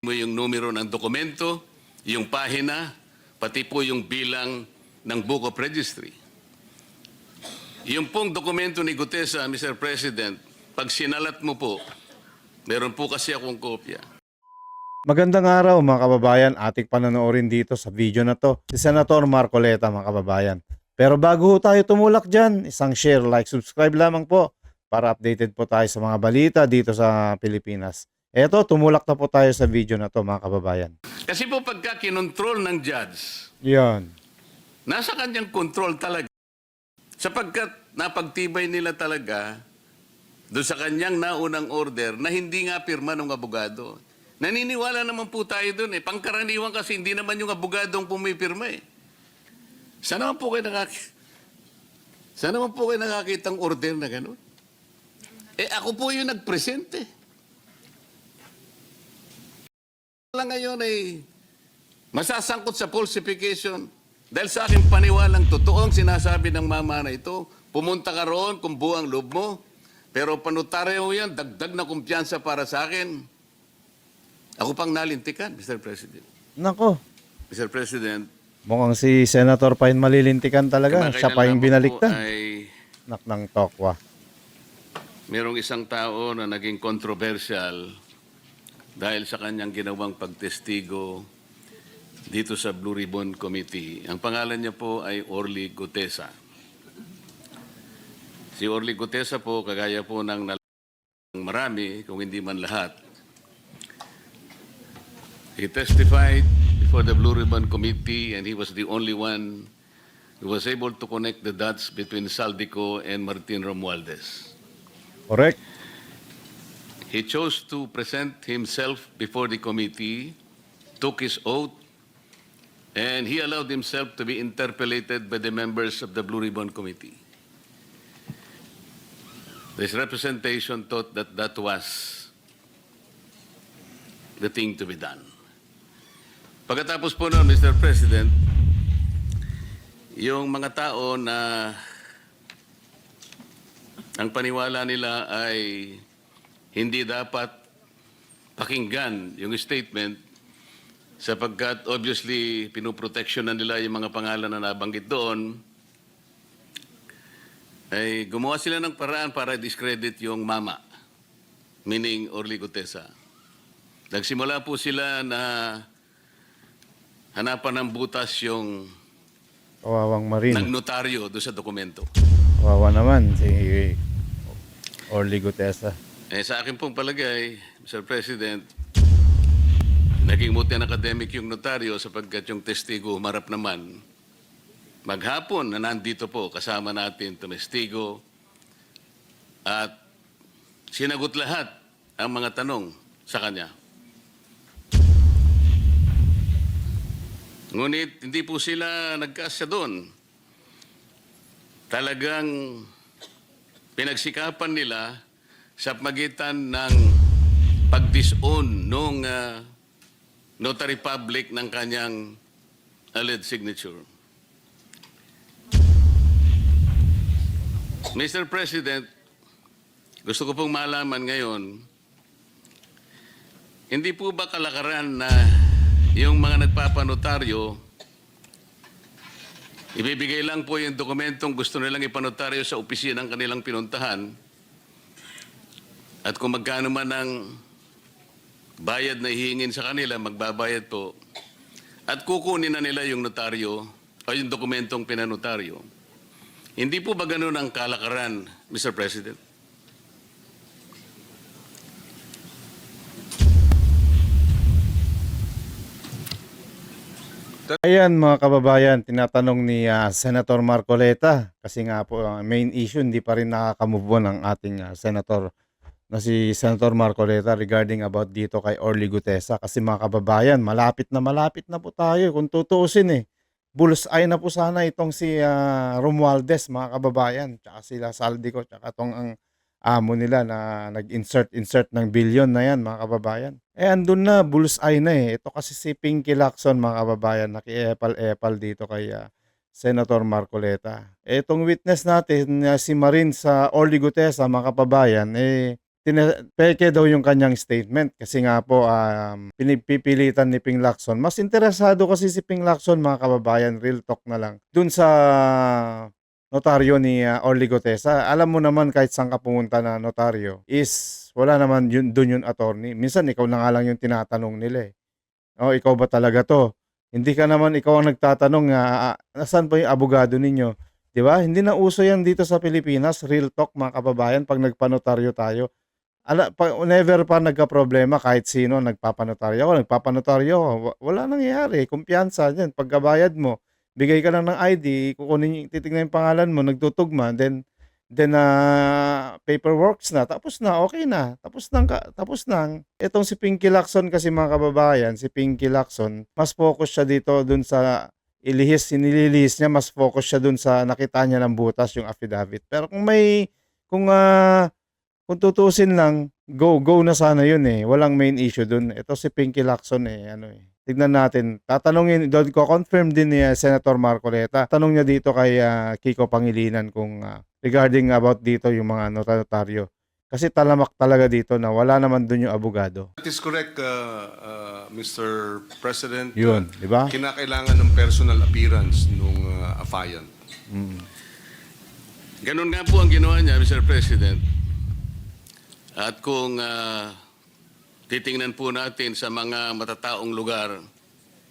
mo yung numero ng dokumento, yung pahina, pati po yung bilang ng Book of Registry. Yung pong dokumento ni Gutesa, Mr. President, pag sinalat mo po, meron po kasi akong kopya. Magandang araw mga kababayan, ating panonoorin dito sa video na to si Senator Marcoleta mga kababayan. Pero bago tayo tumulak dyan, isang share, like, subscribe lamang po para updated po tayo sa mga balita dito sa Pilipinas. Eto, tumulak na po tayo sa video na to mga kababayan. Kasi po pagka kinontrol ng judge, Yan. nasa kanyang control talaga. Sapagkat napagtibay nila talaga doon sa kanyang naunang order na hindi nga pirma ng abogado. Naniniwala naman po tayo doon eh. Pangkaraniwan kasi hindi naman yung abogadong pumipirma eh. Saan naman po kayo nakakitang order na gano'n? Eh ako po yung nag-present eh. Wala ngayon ay masasangkot sa falsification dahil sa aking paniwalang totoong sinasabi ng mama na ito, pumunta ka roon kung buang loob mo, pero panutaryo yan, dagdag na kumpiyansa para sa akin. Ako pang nalintikan, Mr. President. Nako, Mr. President, mukhang si Senator pa yung malilintikan talaga. Siya pa yung binaliktad. ay Naknang tokwa. merong isang tao na naging controversial dahil sa kanyang ginawang pagtestigo dito sa Blue Ribbon Committee. Ang pangalan niya po ay Orly Gutesa. Si Orly Gutesa po, kagaya po ng marami, kung hindi man lahat, he testified before the Blue Ribbon Committee and he was the only one who was able to connect the dots between Saldico and Martin Romualdez. Correct. He chose to present himself before the committee, took his oath, and he allowed himself to be interpellated by the members of the Blue Ribbon Committee. This representation thought that that was the thing to be done. Pagkatapos po noon, Mr. President, yung mga tao na ang paniwala nila ay hindi dapat pakinggan yung statement sapagkat obviously pinoproteksyon na nila yung mga pangalan na nabanggit doon, ay gumawa sila ng paraan para discredit yung mama, meaning Orly Gutesa. Nagsimula po sila na hanapan ng butas yung Kawawang Marin. nagnotaryo doon sa dokumento. Kawawa naman si Orly Gutesa. Eh, sa akin pong palagay, Mr. President, naging muti ang academic yung notaryo sapagkat yung testigo humarap naman. Maghapon na nandito po kasama natin tumestigo at sinagot lahat ang mga tanong sa kanya. Ngunit hindi po sila nagkasya doon. Talagang pinagsikapan nila sa pagitan ng pag-disown nung notary public ng kanyang alleged signature. Mr. President, gusto ko pong malaman ngayon, hindi po ba kalakaran na yung mga nagpapanotaryo, ibibigay lang po yung dokumentong gusto nilang ipanotaryo sa opisina ng kanilang pinuntahan at kung magkano man ang bayad na hihingin sa kanila, magbabayad po at kukunin na nila yung notaryo o yung dokumentong pinanotaryo. Hindi po ba ganun ang kalakaran, Mr. President? Ayan mga kababayan, tinatanong ni Senator Marcoleta kasi nga po main issue hindi pa rin nakakamove on ang ating Senator na si Senator Marcoleta regarding about dito kay Orly Gutesa kasi mga kababayan, malapit na po tayo kung tutuusin eh. Bullseye na po sana itong si Romualdez mga kababayan, tsaka sila Saldico, tsaka itong ang amo nila na nag-insert ng billion na yan mga kababayan. Eh andun na, bullseye na eh. Ito kasi si Pinky Lacson mga kababayan, naki-epal-epal dito kay Senator Marcoleta. Itong witness natin si Marin sa Orly Gutesa mga kababayan, eh peke daw yung kanyang statement kasi nga po pinipilitan ni Ping Lacson. Mas interesado kasi si Ping Lacson, mga kababayan, real talk na lang, dun sa notaryo ni Orly Gutesa. Alam mo naman kahit saan ka pumunta na notaryo is wala naman yun, dun yung attorney. Minsan ikaw na nga lang yung tinatanong nila eh. Oh, ikaw ba talaga to? Hindi ka naman ikaw ang nagtatanong nasaan pa yung abogado ninyo? 'Di ba? Hindi na uso yan dito sa Pilipinas, real talk, mga kababayan, pag nagpanotaryo tayo. Never pa nagka-problema kahit sino nagpapanotaryo ako, nagpapanotaryo ako. Wala nangyayari, kumpiyansa diyan. Pagkabayad mo, bigay ka lang ng ID, kukunin, titignan yung pangalan mo, nagtutugma, then paperworks na, tapos na, okay na. Tapos na. Itong si Pinky Lacson kasi, mga kababayan, si Pinky Lacson, mas focus siya dito dun sa sinililihis niya, mas focus siya dun sa nakita niya ng butas, yung affidavit. Pero kung tutuusin lang, go na sana yun eh. Walang main issue dun. Ito si Pinky Lacson eh, tignan natin. Tatanungin, doon ko confirm din ni Senator Marcoleta. Tanong niya dito kay Kiko Pangilinan kung regarding about dito yung mga notaryo. Kasi talamak talaga dito na wala naman dun yung abogado. That is correct, Mr. President. Yun, di ba? Kinakailangan ng personal appearance nung affiant. Ganun nga po ang ginawa niya, Mr. President. At kung titingnan po natin sa mga matataong lugar,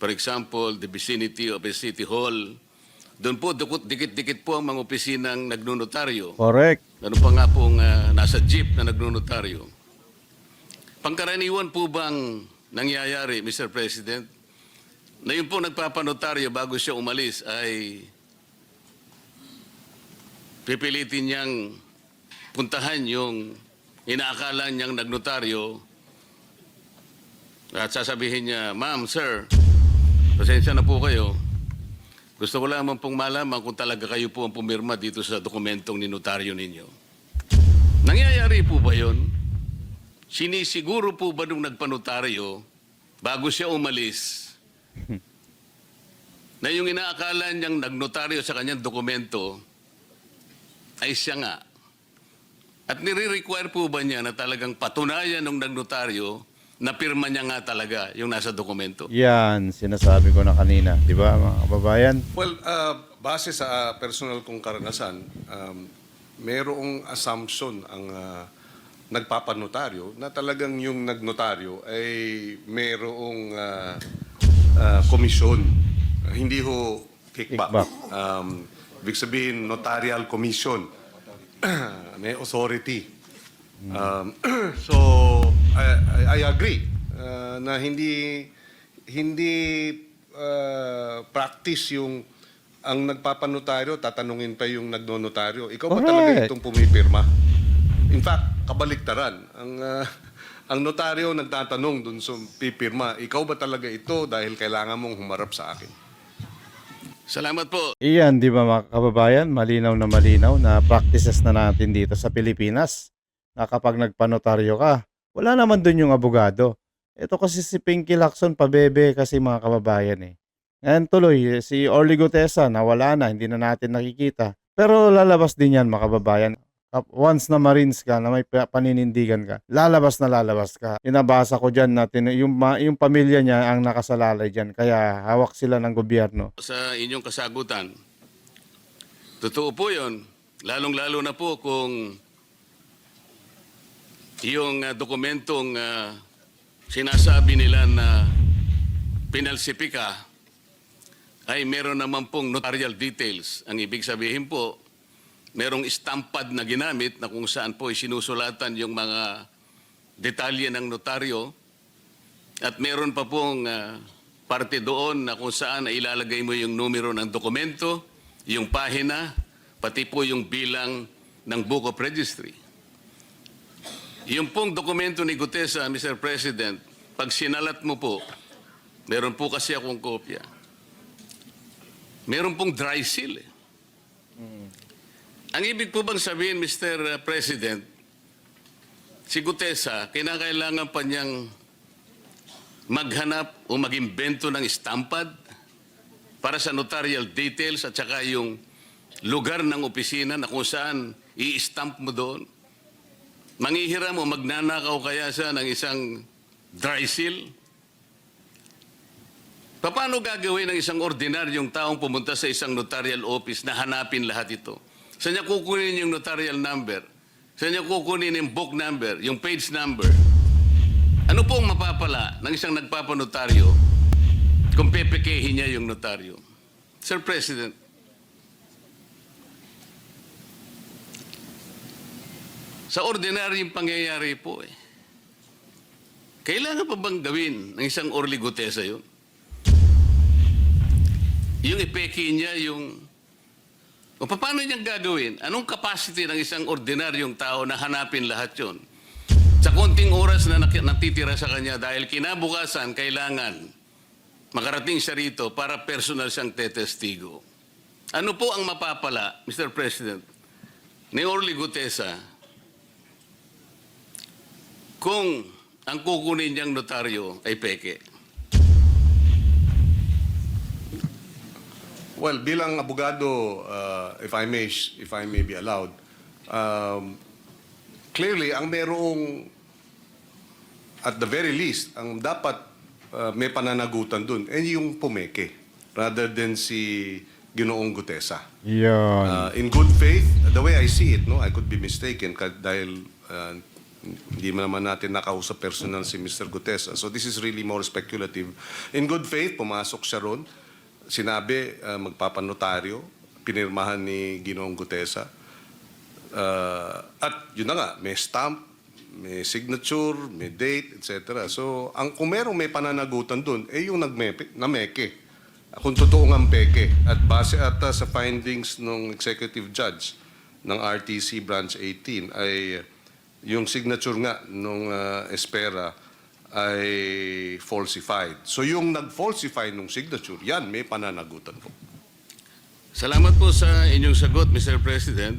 for example, the vicinity of a city hall, doon po dikit-dikit po ang mga opisinang nagnunotaryo. Correct. Ano pa nga pong nasa jeep na nagnunotaryo. Pangkaraniwan po bang nangyayari, Mr. President, na yung po nagpapanotaryo bago siya umalis ay pipilitin niyang puntahan yung inaakala niyang nagnotaryo at sasabihin niya, "Ma'am, sir, pasensya na po kayo. Gusto ko lamang pong malaman kung talaga kayo po ang pumirma dito sa dokumentong ninotaryo ninyo." Nangyayari po ba yun? Sinisiguro po ba nung nagpanotaryo bago siya umalis na yung inaakala niyang nagnotaryo sa kanyang dokumento ay siya nga? At nire-require po ba niya na talagang patunayan ng nagnotaryo na pirma niya nga talaga yung nasa dokumento? Yan, sinasabi ko na kanina. Di ba, mga kababayan? Well, base sa personal kong karanasan, mayroong assumption ang nagpapanotaryo na talagang yung nagnotaryo ay mayroong komisyon. Hindi ho kickback. Ibig sabihin, notarial commission. May authority. So, I agree na hindi practice yung ang nagpapanotaryo, tatanungin pa yung nagnonotaryo. Ikaw ba talaga itong pumipirma? In fact, kabaliktaran. Ang notaryo nagtatanong dun sa pipirma, ikaw ba talaga ito dahil kailangan mong humarap sa akin? Salamat po. Iyan, di ba, mga kababayan? Malinaw na practices na natin dito sa Pilipinas. Na kapag nagpanotaryo ka, wala naman dun yung abogado. Ito kasi si Pinky Lacson, pabebe kasi, mga kababayan eh. Ngayon tuloy, si Orly Gutesa, nawala na, hindi na natin nakikita. Pero lalabas din yan, mga kababayan. Once na Marines ka, na may paninindigan ka, lalabas ka. Inabasa ko dyan natin, yung pamilya niya ang nakasalalay dyan, kaya hawak sila ng gobyerno. Sa inyong kasagutan, totoo po yun. Lalong-lalo na po kung yung dokumentong sinasabi nila na pinalsipika ay meron naman pong notarial details. Ang ibig sabihin po, merong stampad na ginamit na kung saan po isinusulatan yung mga detalye ng notaryo at meron pa pong parte doon na kung saan ilalagay mo yung numero ng dokumento, yung pahina, pati po yung bilang ng Book of Registry. Yung pong dokumento ni Gutesa, Mr. President, pag sinalat mo po, meron po kasi akong kopya. Meron pong dry seal eh. Ang ibig po bang sabihin, Mr. President, si Gutesa, kinakailangan pa niyang maghanap o mag-imbento ng stampad para sa notarial details at saka yung lugar ng opisina na kung saan i-stamp mo doon? Manghihiram o magnanakaw kaya siya ng isang dry seal? Paano gagawin ng isang ordinaryong taong pumunta sa isang notarial office na hanapin lahat ito? Saan niya kukunin yung notarial number? Saan niya kukunin yung book number, yung page number? Ano po ang mapapala ng isang nagpapanotaryo kung pepekehin niya yung notaryo? Sir President, sa ordinaryong pangyayari po kailangan pa bang gawin ng isang Orly Gutesa yun? Yung ipeke niya yung... O paano niyang gagawin? Anong capacity ng isang ordinaryong tao na hanapin lahat yun? Sa konting oras na natitira sa kanya dahil kinabukasan kailangan makarating siya rito para personal siyang tetestigo. Ano po ang mapapala, Mr. President, ni Orly Gutesa kung ang kukunin niyang notaryo ay peke? Well, bilang abogado, if I may be allowed, clearly, ang merong, at the very least, ang dapat may pananagutan dun, yung pumeke, rather than si Ginoong Gutesa. Yun. In good faith, the way I see it, no, I could be mistaken dahil hindi naman natin nakausap personal si Mr. Gutesa. So this is really more speculative. In good faith, pumasok siya ron. Sinabi, magpapanotaryo, pinirmahan ni Ginoong Gutesa. At yun na nga, may stamp, may signature, may date, etc. So, kung merong may pananagutan dun, yung nameke. Kung totoo nga peke. At base ata sa findings ng executive judge ng RTC Branch 18 ay yung signature nga nung Espera ay falsified. So yung nag-falsify nung signature, yan, may pananagutan po. Salamat po sa inyong sagot, Mr. President.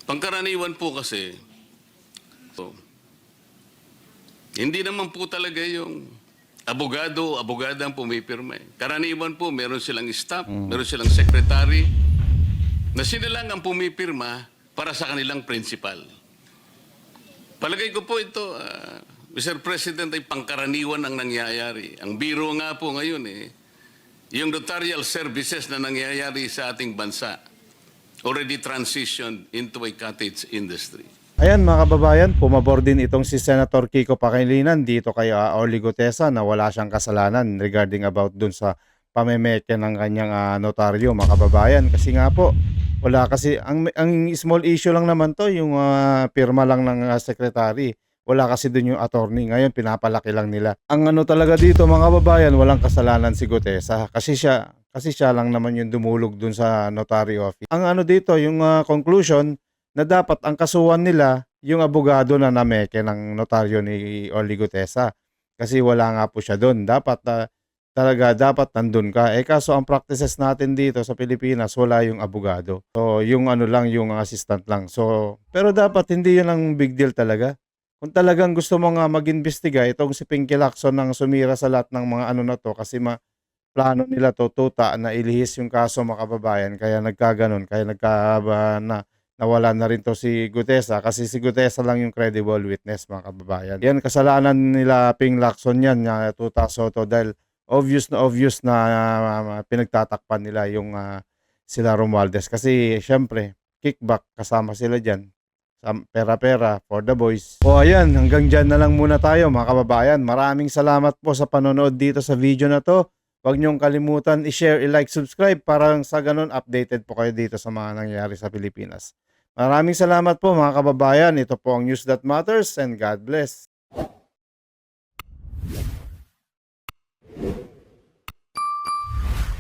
Pangkaraniwan po kasi, hindi naman po talaga yung abogado o abogada ang pumipirma. Karaniwan po, meron silang staff, meron silang secretary, na sila lang ang pumipirma para sa kanilang principal. Palagay ko po ito, Mr. President, ay pangkaraniwan ang nangyayari. Ang biro nga po ngayon yung notarial services na nangyayari sa ating bansa already transitioned into a cottage industry. Ayan mga kababayan, pumabor din itong si Senator Kiko Pangilinan dito kay Orly Gutesa na wala siyang kasalanan regarding about dun sa pamemeke ng kanyang notaryo mga kababayan. Kasi nga po, wala kasi, ang small issue lang naman to, yung pirma lang ng secretary. Wala kasi dun yung attorney. Ngayon, pinapalaki lang nila. Ang ano talaga dito mga kababayan, walang kasalanan si Gutesa. Kasi siya lang naman yung dumulog dun sa notary office. Ang ano dito, yung conclusion, na dapat ang kasuhan nila, yung abogado na nameke ng notaryo ni Orly Gutesa. Kasi wala nga po siya dun. Dapat nandun ka. Kaso ang practices natin dito sa Pilipinas, wala yung abogado. So, yung ano lang, yung assistant lang. So, pero dapat hindi yun ang big deal talaga. Kung talagang gusto mo nga mag-imbestiga, itong si Pinky Lacson nang sumira sa lahat ng mga ano na to, kasi plano nila to tuta na ilihis yung kaso mga kababayan, kaya nagkaganon, kaya nawala na rin to si Gutesa, kasi si Gutesa lang yung credible witness mga kababayan. Yan, kasalanan nila Ping Lacson yan, Tuta Soto, dahil obvious na pinagtatakpan nila yung sila Romualdez. Kasi syempre, kickback kasama sila dyan. Pera-pera for the boys. O ayan, hanggang dyan na lang muna tayo mga kababayan. Maraming salamat po sa panonood dito sa video na to. Huwag niyong kalimutan i-share, i-like, subscribe para sa ganun updated po kayo dito sa mga nangyayari sa Pilipinas. Maraming salamat po mga kababayan. Ito po ang News That Matters and God bless.